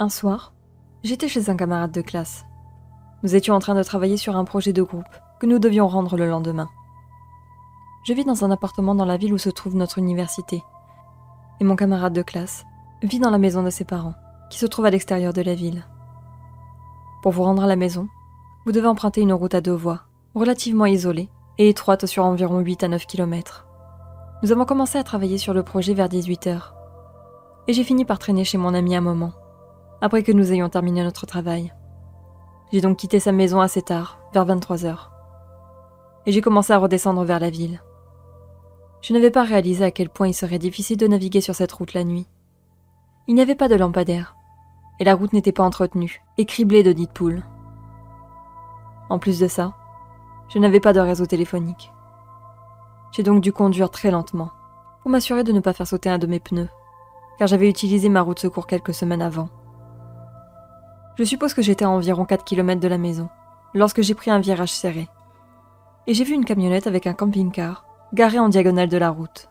Un soir, j'étais chez un camarade de classe. Nous étions en train de travailler sur un projet de groupe que nous devions rendre le lendemain. Je vis dans un appartement dans la ville où se trouve notre université. Et mon camarade de classe vit dans la maison de ses parents, qui se trouve à l'extérieur de la ville. Pour vous rendre à la maison, vous devez emprunter une route à 2 voies, relativement isolée et étroite sur environ 8 à 9 km. Nous avons commencé à travailler sur le projet vers 18h. Et j'ai fini par traîner chez mon ami un moment, après que nous ayons terminé notre travail. J'ai donc quitté sa maison assez tard, vers 23h. Et j'ai commencé à redescendre vers la ville. Je n'avais pas réalisé à quel point il serait difficile de naviguer sur cette route la nuit. Il n'y avait pas de lampadaire, et la route n'était pas entretenue, et criblée de nids de poules. En plus de ça, je n'avais pas de réseau téléphonique. J'ai donc dû conduire très lentement, pour m'assurer de ne pas faire sauter un de mes pneus, car j'avais utilisé ma roue de secours quelques semaines avant. Je suppose que j'étais à environ 4 km de la maison, lorsque j'ai pris un virage serré. Et j'ai vu une camionnette avec un camping-car, garé en diagonale de la route.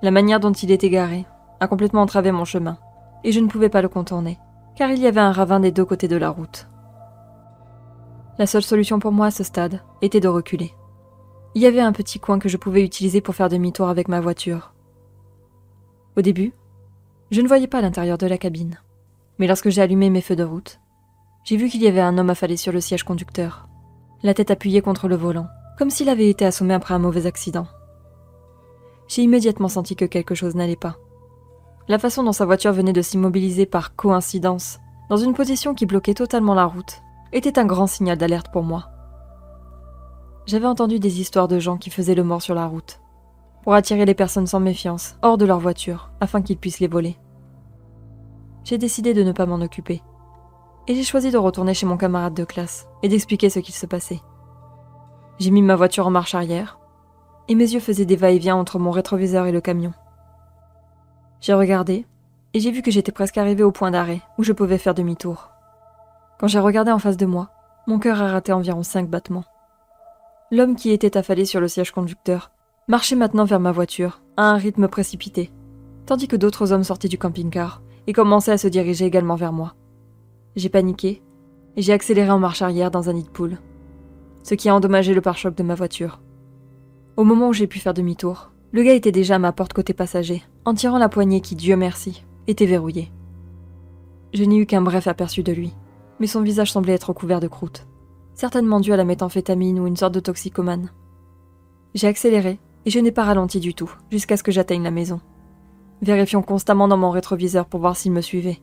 La manière dont il était garé a complètement entravé mon chemin, et je ne pouvais pas le contourner, car il y avait un ravin des 2 côtés de la route. La seule solution pour moi à ce stade était de reculer. Il y avait un petit coin que je pouvais utiliser pour faire demi-tour avec ma voiture. Au début, je ne voyais pas l'intérieur de la cabine, mais lorsque j'ai allumé mes feux de route, j'ai vu qu'il y avait un homme affalé sur le siège conducteur, la tête appuyée contre le volant, comme s'il avait été assommé après un mauvais accident. J'ai immédiatement senti que quelque chose n'allait pas. La façon dont sa voiture venait de s'immobiliser par coïncidence, dans une position qui bloquait totalement la route, était un grand signal d'alerte pour moi. J'avais entendu des histoires de gens qui faisaient le mort sur la route, pour attirer les personnes sans méfiance hors de leur voiture, afin qu'ils puissent les voler. J'ai décidé de ne pas m'en occuper, et j'ai choisi de retourner chez mon camarade de classe et d'expliquer ce qu'il se passait. J'ai mis ma voiture en marche arrière, et mes yeux faisaient des va-et-vient entre mon rétroviseur et le camion. J'ai regardé, et j'ai vu que j'étais presque arrivée au point d'arrêt, où je pouvais faire demi-tour. Quand j'ai regardé en face de moi, mon cœur a raté environ 5 battements. L'homme qui était affalé sur le siège conducteur marchait maintenant vers ma voiture, à un rythme précipité, tandis que d'autres hommes sortaient du camping-car et commençaient à se diriger également vers moi. J'ai paniqué, et j'ai accéléré en marche arrière dans un nid de poule, ce qui a endommagé le pare-choc de ma voiture. Au moment où j'ai pu faire demi-tour, le gars était déjà à ma porte côté passager, en tirant la poignée qui, Dieu merci, était verrouillée. Je n'ai eu qu'un bref aperçu de lui, mais son visage semblait être recouvert de croûte, certainement dû à la méthamphétamine ou une sorte de toxicomane. J'ai accéléré, et je n'ai pas ralenti du tout, jusqu'à ce que j'atteigne la maison, vérifiant constamment dans mon rétroviseur pour voir s'ils me suivaient.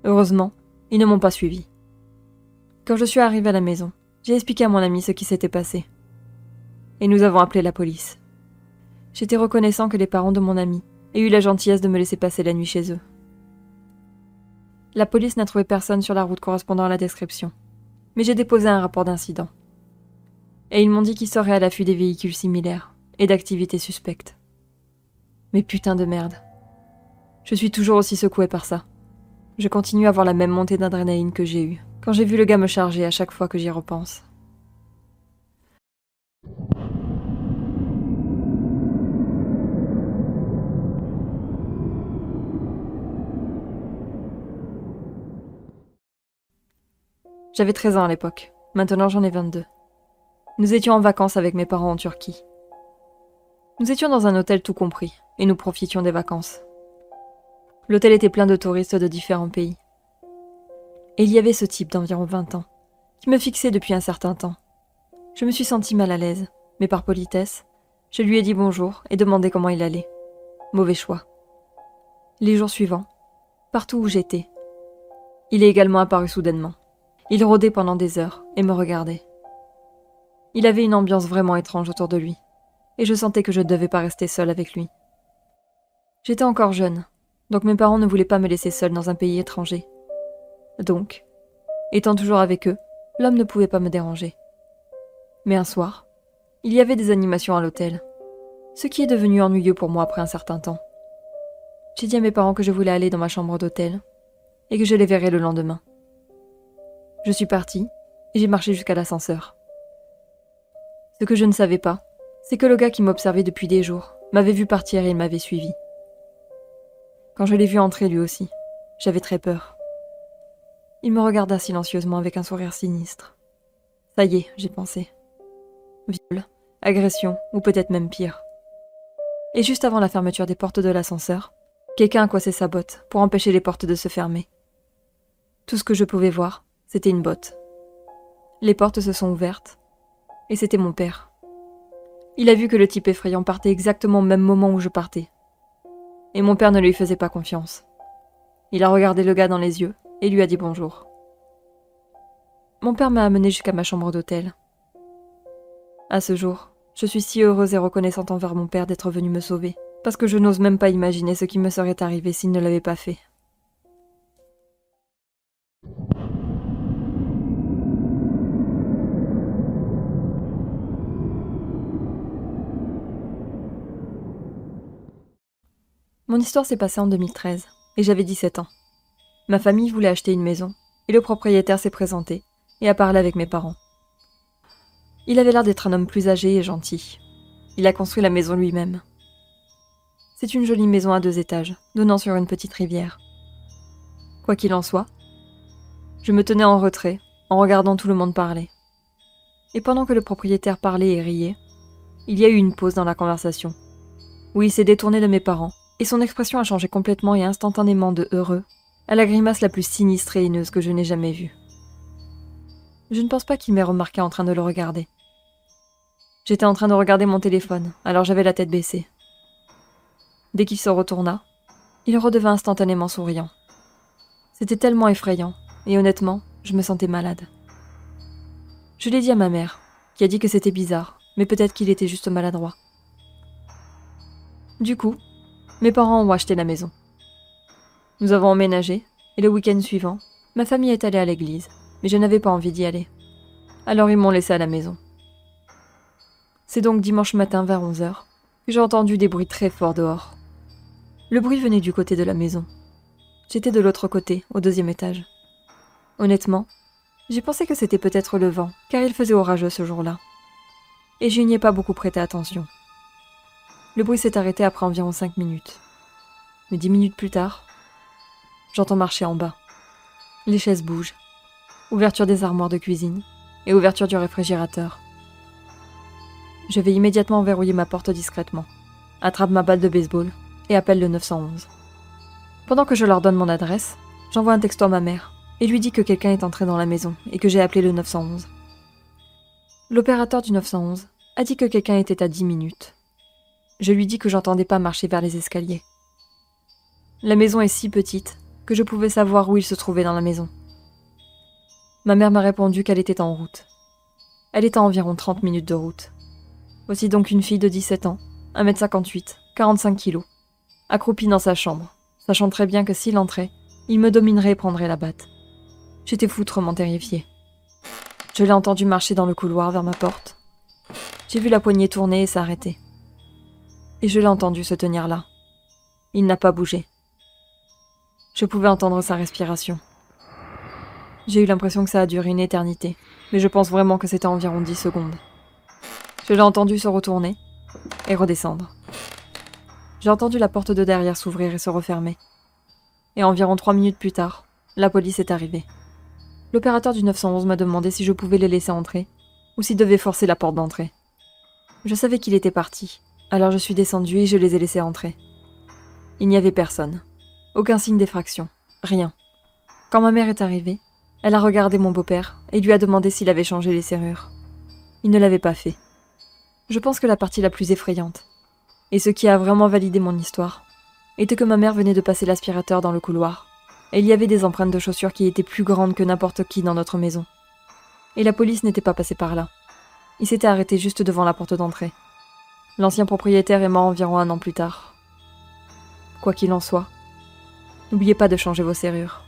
Heureusement, ils ne m'ont pas suivi. Quand je suis arrivée à la maison, j'ai expliqué à mon ami ce qui s'était passé. Et nous avons appelé la police. J'étais reconnaissant que les parents de mon ami aient eu la gentillesse de me laisser passer la nuit chez eux. La police n'a trouvé personne sur la route correspondant à la description, mais j'ai déposé un rapport d'incident. Et ils m'ont dit qu'ils seraient à l'affût des véhicules similaires et d'activités suspectes. Mais putain de merde. Je suis toujours aussi secouée par ça. Je continue à avoir la même montée d'adrénaline que j'ai eue quand j'ai vu le gars me charger à chaque fois que j'y repense. J'avais 13 ans à l'époque, maintenant j'en ai 22. Nous étions en vacances avec mes parents en Turquie. Nous étions dans un hôtel tout compris, et nous profitions des vacances. L'hôtel était plein de touristes de différents pays. Et il y avait ce type d'environ 20 ans, qui me fixait depuis un certain temps. Je me suis sentie mal à l'aise, mais par politesse, je lui ai dit bonjour et demandé comment il allait. Mauvais choix. Les jours suivants, partout où j'étais, il est également apparu soudainement. Il rôdait pendant des heures et me regardait. Il avait une ambiance vraiment étrange autour de lui, et je sentais que je ne devais pas rester seule avec lui. J'étais encore jeune, donc mes parents ne voulaient pas me laisser seule dans un pays étranger. Donc, étant toujours avec eux, l'homme ne pouvait pas me déranger. Mais un soir, il y avait des animations à l'hôtel, ce qui est devenu ennuyeux pour moi après un certain temps. J'ai dit à mes parents que je voulais aller dans ma chambre d'hôtel, et que je les verrais le lendemain. Je suis partie, et j'ai marché jusqu'à l'ascenseur. Ce que je ne savais pas, c'est que le gars qui m'observait depuis des jours m'avait vu partir et il m'avait suivi. Quand je l'ai vu entrer lui aussi, J'avais très peur. Il me regarda silencieusement avec un sourire sinistre. Ça y est, j'ai pensé. Viol, agression, ou peut-être même pire. Et juste avant la fermeture des portes de l'ascenseur, quelqu'un a coincé sa botte pour empêcher les portes de se fermer. Tout ce que je pouvais voir, c'était une botte. Les portes se sont ouvertes, et c'était mon père. Il a vu que le type effrayant partait exactement au même moment où je partais. Et mon père ne lui faisait pas confiance. Il a regardé le gars dans les yeux et lui a dit bonjour. Mon père m'a amené jusqu'à ma chambre d'hôtel. À ce jour, je suis si heureuse et reconnaissante envers mon père d'être venu me sauver, parce que je n'ose même pas imaginer ce qui me serait arrivé s'il ne l'avait pas fait. Mon histoire s'est passée en 2013, et j'avais 17 ans. Ma famille voulait acheter une maison, et le propriétaire s'est présenté, et a parlé avec mes parents. Il avait l'air d'être un homme plus âgé et gentil. Il a construit la maison lui-même. C'est une jolie maison à 2 étages, donnant sur une petite rivière. Quoi qu'il en soit, je me tenais en retrait, en regardant tout le monde parler. Et pendant que le propriétaire parlait et riait, il y a eu une pause dans la conversation, où il s'est détourné de mes parents, et son expression a changé complètement et instantanément de heureux à la grimace la plus sinistre et haineuse que je n'ai jamais vue. Je ne pense pas qu'il m'ait remarqué en train de le regarder. J'étais en train de regarder mon téléphone, alors j'avais la tête baissée. Dès qu'il se retourna, il redevint instantanément souriant. C'était tellement effrayant, et honnêtement, je me sentais malade. Je l'ai dit à ma mère, qui a dit que c'était bizarre, mais peut-être qu'il était juste maladroit. Du coup, mes parents ont acheté la maison. Nous avons emménagé, et le week-end suivant, ma famille est allée à l'église, mais je n'avais pas envie d'y aller. Alors ils m'ont laissé à la maison. C'est donc dimanche matin vers 11h que j'ai entendu des bruits très forts dehors. Le bruit venait du côté de la maison. J'étais de l'autre côté, au 2e étage. Honnêtement, j'ai pensé que c'était peut-être le vent, car il faisait orageux ce jour-là. Et je n'y ai pas beaucoup prêté attention. Le bruit s'est arrêté après environ 5 minutes. Mais 10 minutes plus tard, j'entends marcher en bas. Les chaises bougent. Ouverture des armoires de cuisine et ouverture du réfrigérateur. Je vais immédiatement verrouiller ma porte discrètement, attrape ma balle de baseball et appelle le 911. Pendant que je leur donne mon adresse, j'envoie un texto à ma mère et lui dis que quelqu'un est entré dans la maison et que j'ai appelé le 911. L'opérateur du 911 a dit que quelqu'un était à 10 minutes. Je lui dis que j'entendais pas marcher vers les escaliers. La maison est si petite que je pouvais savoir où il se trouvait dans la maison. Ma mère m'a répondu qu'elle était en route. Elle est à environ 30 minutes de route. Voici donc une fille de 17 ans, 1m58, 45 kilos, accroupie dans sa chambre, sachant très bien que s'il entrait, il me dominerait et prendrait la batte. J'étais foutrement terrifiée. Je l'ai entendu marcher dans le couloir vers ma porte. J'ai vu la poignée tourner et s'arrêter. Et je l'ai entendu se tenir là. Il n'a pas bougé. Je pouvais entendre sa respiration. J'ai eu l'impression que ça a duré une éternité, mais je pense vraiment que c'était environ 10 secondes. Je l'ai entendu se retourner et redescendre. J'ai entendu la porte de derrière s'ouvrir et se refermer. Et environ 3 minutes plus tard, la police est arrivée. L'opérateur du 911 m'a demandé si je pouvais les laisser entrer ou s'il devait forcer la porte d'entrée. Je savais qu'il était parti, alors je suis descendue et je les ai laissés entrer. Il n'y avait personne. Aucun signe d'effraction. Rien. Quand ma mère est arrivée, elle a regardé mon beau-père et lui a demandé s'il avait changé les serrures. Il ne l'avait pas fait. Je pense que la partie la plus effrayante, et ce qui a vraiment validé mon histoire, était que ma mère venait de passer l'aspirateur dans le couloir, et il y avait des empreintes de chaussures qui étaient plus grandes que n'importe qui dans notre maison. Et la police n'était pas passée par là. Il s'était arrêté juste devant la porte d'entrée. L'ancien propriétaire est mort environ 1 an plus tard. Quoi qu'il en soit, n'oubliez pas de changer vos serrures.